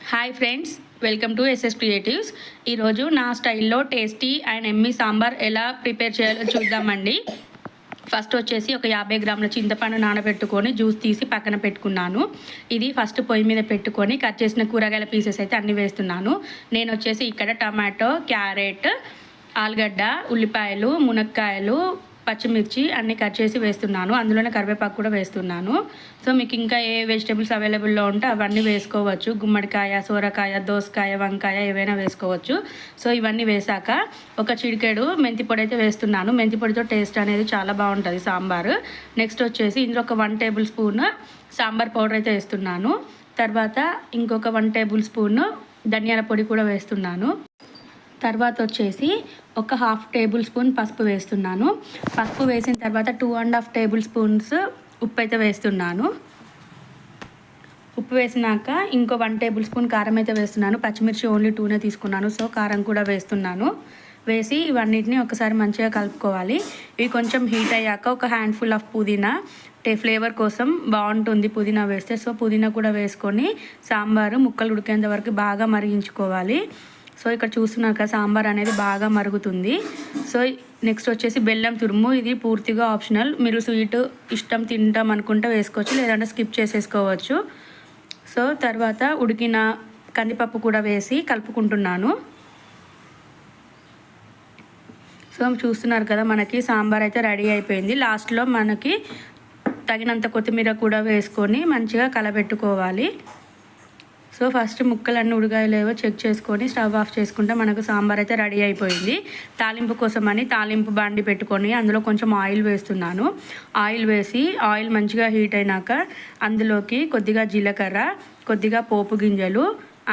Hi friends, welcome to SS creatives. ఈరోజు నా స్టైల్లో టేస్టీ అండ్ ఎమ్మీ సాంబార్ ఎలా ప్రిపేర్ చేయాలో చూద్దామండి. ఫస్ట్ వచ్చేసి ఒక 50 గ్రాముల చింతపండు నానబెట్టుకొని జ్యూస్ తీసి పక్కన పెట్టుకున్నాను. ఇది ఫస్ట్ పొయ్యి మీద పెట్టుకొని కట్ చేసిన కూరగాయల పీసెస్ అయితే అన్నీ వేస్తున్నాను. నేను వచ్చేసి ఇక్కడ టమాటో, క్యారెట్, ఆలుగడ్డ, ఉల్లిపాయలు, మునక్కాయలు, పచ్చిమిర్చి అన్నీ కట్ చేసి వేస్తున్నాను. అందులోనే కరివేపాకు కూడా వేస్తున్నాను. సో మీకు ఇంకా ఏ వెజిటేబుల్స్ అవైలబుల్లో ఉంటే అవన్నీ వేసుకోవచ్చు. గుమ్మడికాయ, సోరకాయ, దోసకాయ, వంకాయ ఏవైనా వేసుకోవచ్చు. సో ఇవన్నీ వేసాక ఒక చిటికెడు మెంతి పొడి అయితే వేస్తున్నాను. మెంతి పొడితో టేస్ట్ అనేది చాలా బాగుంటుంది సాంబారు. నెక్స్ట్ వచ్చేసి ఇందులో ఒక 1 టేబుల్ స్పూన్ సాంబార్ పౌడర్ అయితే వేస్తున్నాను. తర్వాత ఇంకొక 1 టేబుల్ స్పూన్ ధనియాల పొడి కూడా వేస్తున్నాను. తర్వాత వచ్చేసి ఒక 1/2 టేబుల్ స్పూన్ పసుపు వేస్తున్నాను. పసుపు వేసిన తర్వాత 2.5 టేబుల్ స్పూన్స్ ఉప్పు అయితే వేస్తున్నాను. ఉప్పు వేసినాక ఇంకో 1 టేబుల్ స్పూన్ కారం అయితే వేస్తున్నాను. పచ్చిమిర్చి ఓన్లీ 2నే తీసుకున్నాను. సో కారం కూడా వేస్తున్నాను. వేసి ఇవన్నిటిని ఒకసారి మంచిగా కలుపుకోవాలి. ఇవి కొంచెం హీట్ అయ్యాక ఒక హ్యాండ్ఫుల్ ఆఫ్ పుదీనా ఫ్లేవర్ కోసం బాగుంటుంది పుదీనా వేస్తే. సో పుదీనా కూడా వేసుకొని సాంబారు ముక్కలు ఉడికేంత వరకు బాగా మరిగించుకోవాలి. సో ఇక్కడ చూస్తున్నారు కదా సాంబార్ అనేది బాగా మరుగుతుంది. సో నెక్స్ట్ వచ్చేసి బెల్లం తురుము. ఇది పూర్తిగా ఆప్షనల్. మీరు స్వీట్ ఇష్టం తింటాం అనుకుంటే వేసుకోవచ్చు, లేదంటే స్కిప్ చేసేసుకోవచ్చు. సో తర్వాత ఉడికిన కందిపప్పు కూడా వేసి కలుపుకుంటున్నాను. సో చూస్తున్నారు కదా మనకి సాంబార్ అయితే రెడీ అయిపోయింది. లాస్ట్లో మనకి తగినంత కొత్తిమీర కూడా వేసుకొని మంచిగా కలబెట్టుకోవాలి. సో ఫస్ట్ ముక్కలన్నీ ఉడకాయలేవో చెక్ చేసుకొని స్టవ్ ఆఫ్ చేసుకుంటే మనకు సాంబార్ అయితే రెడీ అయిపోయింది. తాలింపు కోసమని తాలింపు బాండి పెట్టుకొని అందులో కొంచెం ఆయిల్ వేస్తున్నాను. ఆయిల్ వేసి ఆయిల్ మంచిగా హీట్ అయినాక అందులోకి కొద్దిగా జీలకర్ర, కొద్దిగా పోపు గింజలు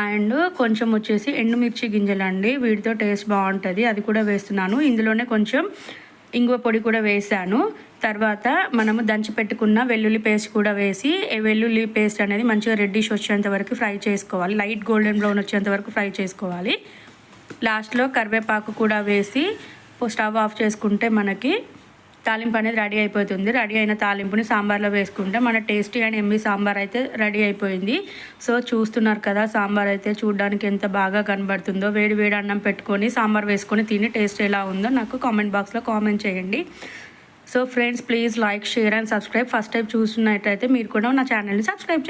అండ్ కొంచెం వచ్చేసి ఎండుమిర్చి గింజలు అండి. వీటితో టేస్ట్ బాగుంటుంది, అది కూడా వేస్తున్నాను. ఇందులోనే కొంచెం ఇంగువ పొడి కూడా వేసాను. తర్వాత మనము దంచి పెట్టుకున్న వెల్లుల్లి పేస్ట్ కూడా వేసి వెల్లుల్లి పేస్ట్ అనేది మంచిగా రెడ్డిష్ వచ్చేంత వరకు ఫ్రై చేసుకోవాలి. లైట్ గోల్డెన్ బ్రౌన్ వచ్చేంత వరకు ఫ్రై చేసుకోవాలి. లాస్ట్లో కరివేపాకు కూడా వేసి స్టవ్ ఆఫ్ చేసుకుంటే మనకి తాలింపు అనేది రెడీ అయిపోతుంది. రెడీ అయిన తాలింపుని సాంబార్లో వేసుకుంటే మన టేస్టీ అండ్ ఎమ్మీ సాంబార్ అయితే రెడీ అయిపోయింది. సో చూస్తున్నారు కదా సాంబార్ అయితే చూడడానికి ఎంత బాగా కనబడుతుందో. వేడి వేడి అన్నం పెట్టుకొని సాంబార్ వేసుకొని తిని టేస్ట్ ఎలా ఉందో నాకు కామెంట్ బాక్స్లో కామెంట్ చేయండి. So friends, please like, share and subscribe. First time చూస్తున్నట్టయితే మీరు కూడా నా ఛానల్ని సబ్స్క్రైబ్ చేసుకోండి.